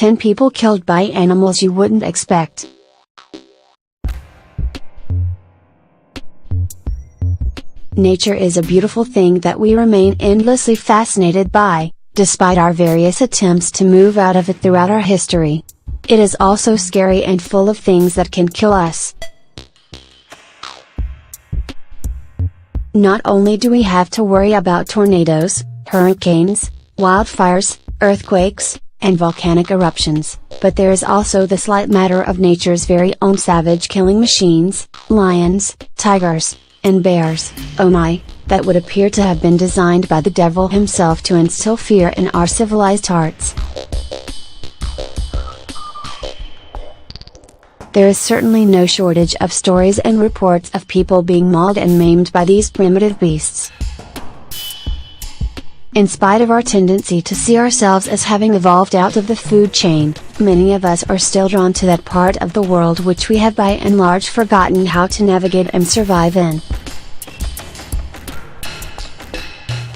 10 people killed by animals you wouldn't expect. Nature is a beautiful thing that we remain endlessly fascinated by, despite our various attempts to move out of it throughout our history. It is also scary and full of things that can kill us. Not only do we have to worry about tornadoes, hurricanes, wildfires, earthquakes, and volcanic eruptions, but there is also the slight matter of nature's very own savage killing machines, lions, tigers, and bears, oh my, that would appear to have been designed by the devil himself to instill fear in our civilized hearts. There is certainly no shortage of stories and reports of people being mauled and maimed by these primitive beasts. In spite of our tendency to see ourselves as having evolved out of the food chain, many of us are still drawn to that part of the world which we have by and large forgotten how to navigate and survive in.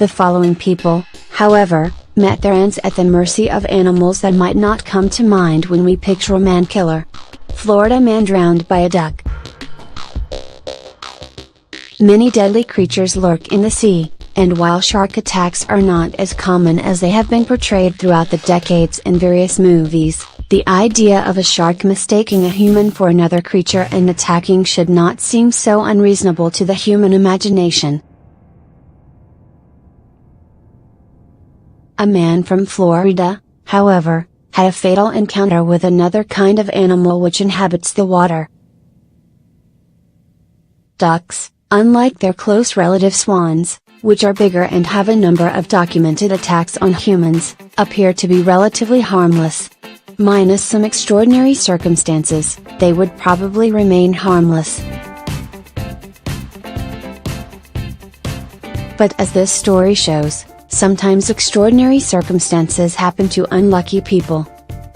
The following people, however, met their ends at the mercy of animals that might not come to mind when we picture a man killer. Florida man drowned by a duck. Many deadly creatures lurk in the sea, and while shark attacks are not as common as they have been portrayed throughout the decades in various movies, the idea of a shark mistaking a human for another creature and attacking should not seem so unreasonable to the human imagination. A man from Florida, however, had a fatal encounter with another kind of animal which inhabits the water. Ducks, unlike their close relative swans, which are bigger and have a number of documented attacks on humans, appear to be relatively harmless. Minus some extraordinary circumstances, they would probably remain harmless. But as this story shows, sometimes extraordinary circumstances happen to unlucky people.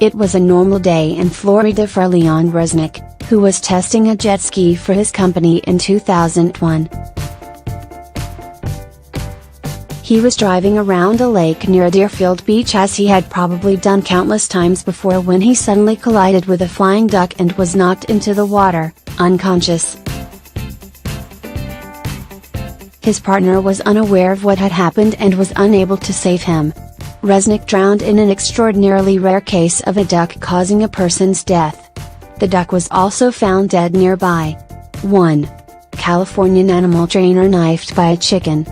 It was a normal day in Florida for Leon Resnick, who was testing a jet ski for his company in 2001. He was driving around a lake near Deerfield Beach, as he had probably done countless times before, when he suddenly collided with a flying duck and was knocked into the water, unconscious. His partner was unaware of what had happened and was unable to save him. Resnick drowned in an extraordinarily rare case of a duck causing a person's death. The duck was also found dead nearby. 1. Californian animal trainer knifed by a chicken.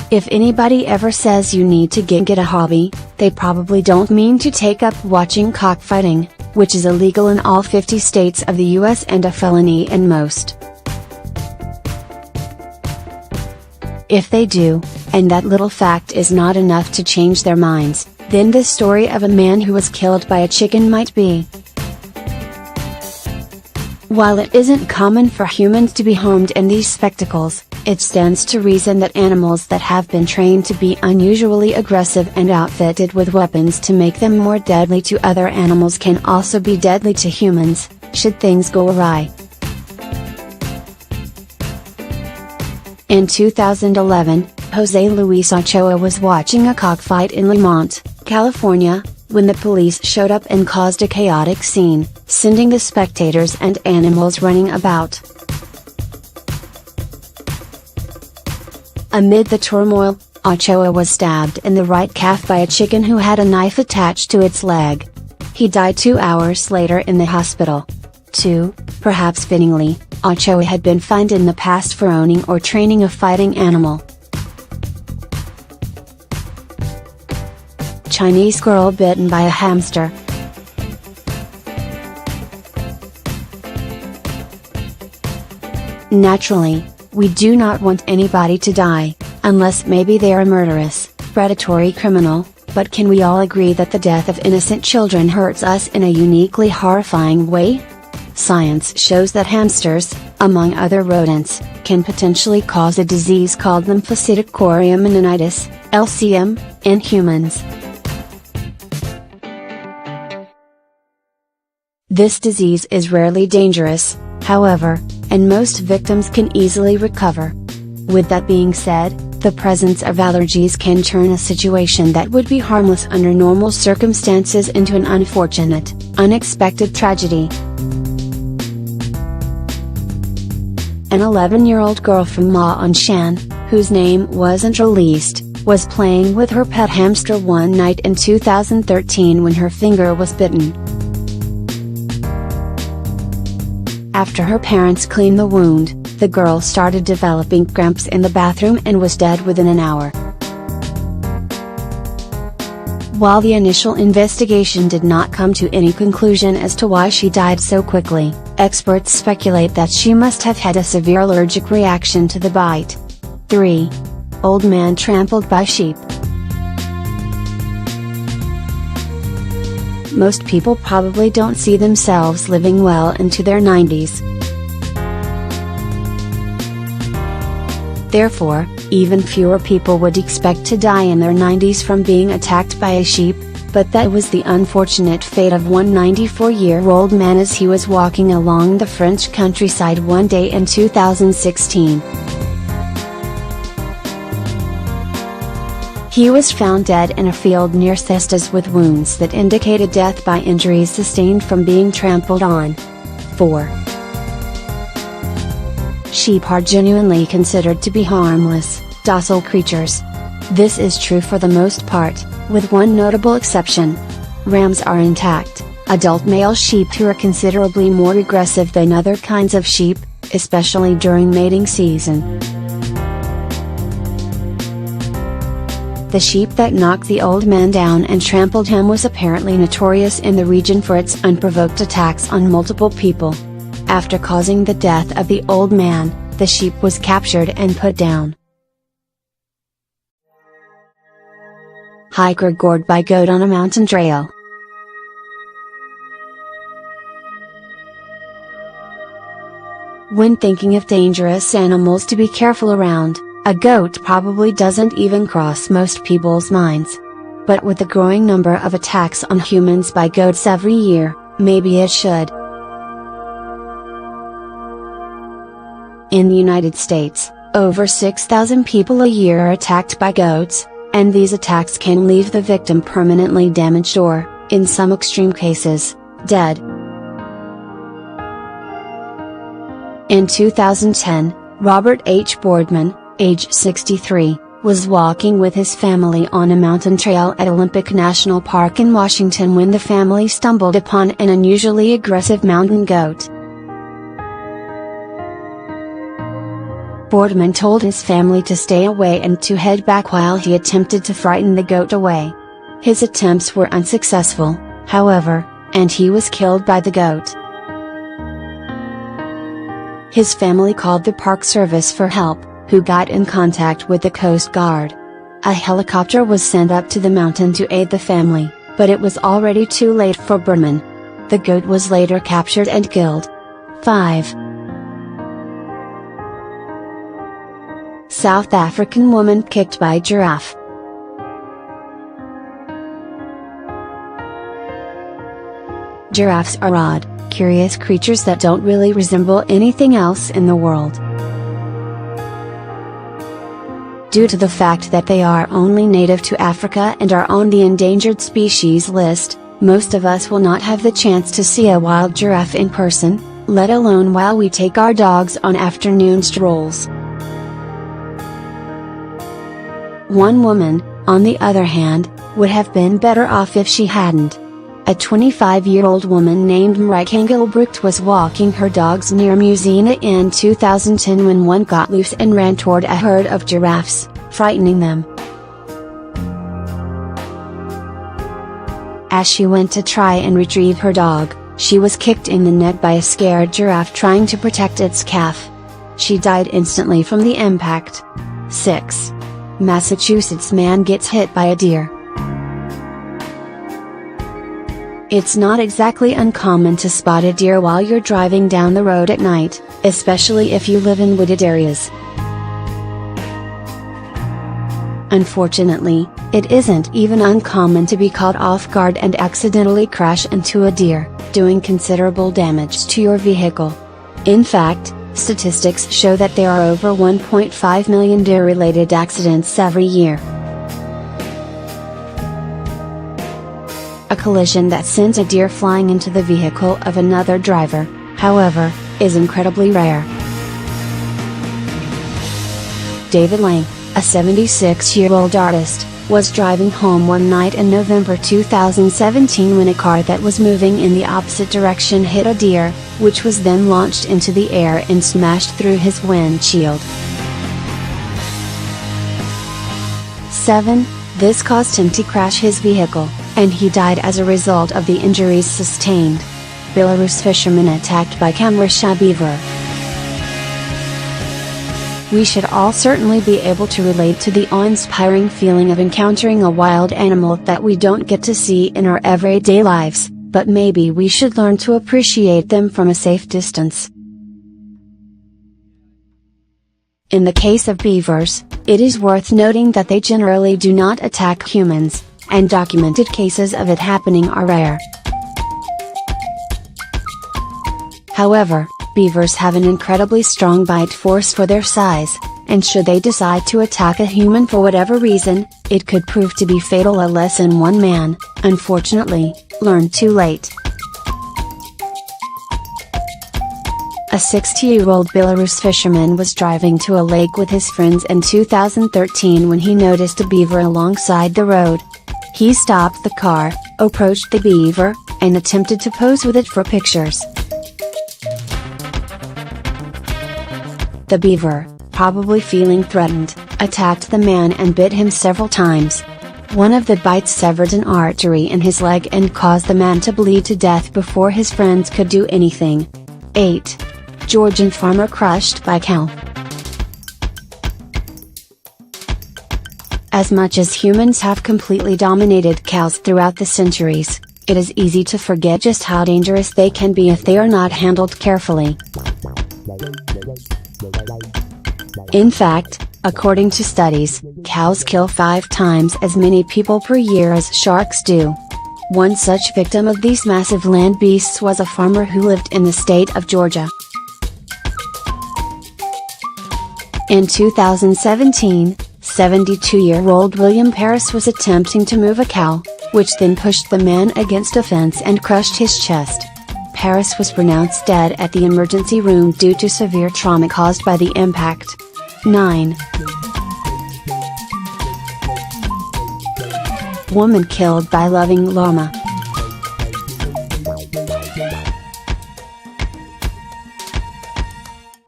If anybody ever says you need to get a hobby, they probably don't mean to take up watching cockfighting, which is illegal in all 50 states of the US and a felony in most. If they do, and that little fact is not enough to change their minds, then this story of a man who was killed by a chicken might be. While it isn't common for humans to be harmed in these spectacles, it stands to reason that animals that have been trained to be unusually aggressive and outfitted with weapons to make them more deadly to other animals can also be deadly to humans, should things go awry. In 2011, Jose Luis Ochoa was watching a cockfight in Lamont, California, when the police showed up and caused a chaotic scene, sending the spectators and animals running about. Amid the turmoil, Ochoa was stabbed in the right calf by a chicken who had a knife attached to its leg. He died 2 hours later in the hospital. 2. Perhaps fittingly, Ochoa had been fined in the past for owning or training a fighting animal. Chinese girl bitten by a hamster. Naturally, we do not want anybody to die, unless maybe they are a murderous, predatory criminal, but can we all agree that the death of innocent children hurts us in a uniquely horrifying way? Science shows that hamsters, among other rodents, can potentially cause a disease called lymphocytic chorioamnionitis, LCM, in humans. This disease is rarely dangerous, however, and most victims can easily recover. With that being said, the presence of allergies can turn a situation that would be harmless under normal circumstances into an unfortunate, unexpected tragedy. An 11-year-old girl from Ma On Shan, whose name wasn't released, was playing with her pet hamster one night in 2013 when her finger was bitten. After her parents cleaned the wound, the girl started developing cramps in the bathroom and was dead within an hour. While the initial investigation did not come to any conclusion as to why she died so quickly, experts speculate that she must have had a severe allergic reaction to the bite. 3. Old man trampled by sheep. Most people probably don't see themselves living well into their 90s. Therefore, even fewer people would expect to die in their 90s from being attacked by a sheep, but that was the unfortunate fate of one 94-year-old man as he was walking along the French countryside one day in 2016. He was found dead in a field near Cestas with wounds that indicated death by injuries sustained from being trampled on. 4. Sheep are genuinely considered to be harmless, docile creatures. This is true for the most part, with one notable exception. Rams are intact, adult male sheep who are considerably more aggressive than other kinds of sheep, especially during mating season. The sheep that knocked the old man down and trampled him was apparently notorious in the region for its unprovoked attacks on multiple people. After causing the death of the old man, the sheep was captured and put down. Hiker gored by goat on a mountain trail. When thinking of dangerous animals to be careful around, a goat probably doesn't even cross most people's minds. But with the growing number of attacks on humans by goats every year, maybe it should. In the United States, over 6,000 people a year are attacked by goats, and these attacks can leave the victim permanently damaged or, in some extreme cases, dead. In 2010, Robert H. Boardman, age 63, was walking with his family on a mountain trail at Olympic National Park in Washington when the family stumbled upon an unusually aggressive mountain goat. Boardman told his family to stay away and to head back while he attempted to frighten the goat away. His attempts were unsuccessful, however, and he was killed by the goat. His family called the Park Service for help, who got in contact with the Coast Guard. A helicopter was sent up to the mountain to aid the family, but it was already too late for Boardman. The goat was later captured and killed. 5. South African woman kicked by giraffe. Giraffes are odd, curious creatures that don't really resemble anything else in the world. Due to the fact that they are only native to Africa and are on the endangered species list, most of us will not have the chance to see a wild giraffe in person, let alone while we take our dogs on afternoon strolls. One woman, on the other hand, would have been better off if she hadn't. A 25-year-old woman named Marieke Engelbrecht was walking her dogs near Musina in 2010 when one got loose and ran toward a herd of giraffes, frightening them. As she went to try and retrieve her dog, she was kicked in the neck by a scared giraffe trying to protect its calf. She died instantly from the impact. 6. Massachusetts man gets hit by a deer. It's not exactly uncommon to spot a deer while you're driving down the road at night, especially if you live in wooded areas. Unfortunately, it isn't even uncommon to be caught off guard and accidentally crash into a deer, doing considerable damage to your vehicle. In fact, statistics show that there are over 1.5 million deer-related accidents every year. A collision that sends a deer flying into the vehicle of another driver, however, is incredibly rare. David Lang, a 76-year-old artist, was driving home one night in November 2017 when a car that was moving in the opposite direction hit a deer, which was then launched into the air and smashed through his windshield. 7. This caused him to crash his vehicle, and he died as a result of the injuries sustained. Belarus fisherman attacked by Kamrasha beaver. We should all certainly be able to relate to the awe-inspiring feeling of encountering a wild animal that we don't get to see in our everyday lives, but maybe we should learn to appreciate them from a safe distance. In the case of beavers, it is worth noting that they generally do not attack humans, and documented cases of it happening are rare. However, beavers have an incredibly strong bite force for their size, and should they decide to attack a human for whatever reason, it could prove to be fatal. A lesson one man, unfortunately, learned too late. A 60-year-old Belarus fisherman was driving to a lake with his friends in 2013 when he noticed a beaver alongside the road. He stopped the car, approached the beaver, and attempted to pose with it for pictures. The beaver, probably feeling threatened, attacked the man and bit him several times. One of the bites severed an artery in his leg and caused the man to bleed to death before his friends could do anything. 8. Georgian farmer crushed by cow. As much as humans have completely dominated cows throughout the centuries, it is easy to forget just how dangerous they can be if they are not handled carefully. In fact, according to studies, cows kill 5 times as many people per year as sharks do. One such victim of these massive land beasts was a farmer who lived in the state of Georgia. In 2017, 72-year-old William Paris was attempting to move a cow, which then pushed the man against a fence and crushed his chest. Paris was pronounced dead at the emergency room due to severe trauma caused by the impact. 9. Woman killed by loving llama.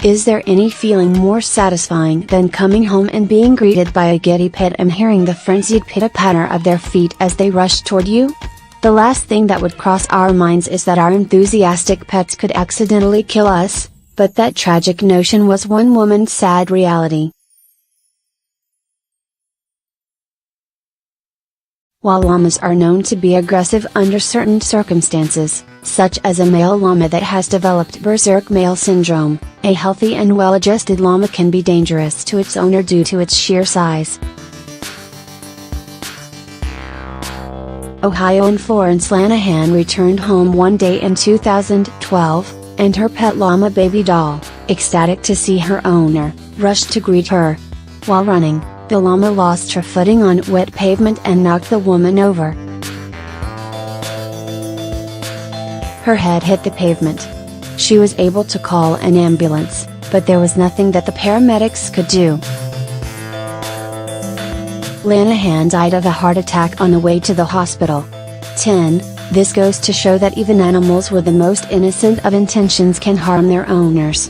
Is there any feeling more satisfying than coming home and being greeted by a giddy pet and hearing the frenzied pitter-patter of their feet as they rush toward you? The last thing that would cross our minds is that our enthusiastic pets could accidentally kill us, but that tragic notion was one woman's sad reality. While llamas are known to be aggressive under certain circumstances, such as a male llama that has developed berserk male syndrome, a healthy and well-adjusted llama can be dangerous to its owner due to its sheer size. Ohioan Florence Lanahan returned home one day in 2012, and her pet llama baby doll, ecstatic to see her owner, rushed to greet her. While running, the llama lost her footing on wet pavement and knocked the woman over. Her head hit the pavement. She was able to call an ambulance, but there was nothing that the paramedics could do. Lanahan died of a heart attack on the way to the hospital. 10. This goes to show that even animals with the most innocent of intentions can harm their owners.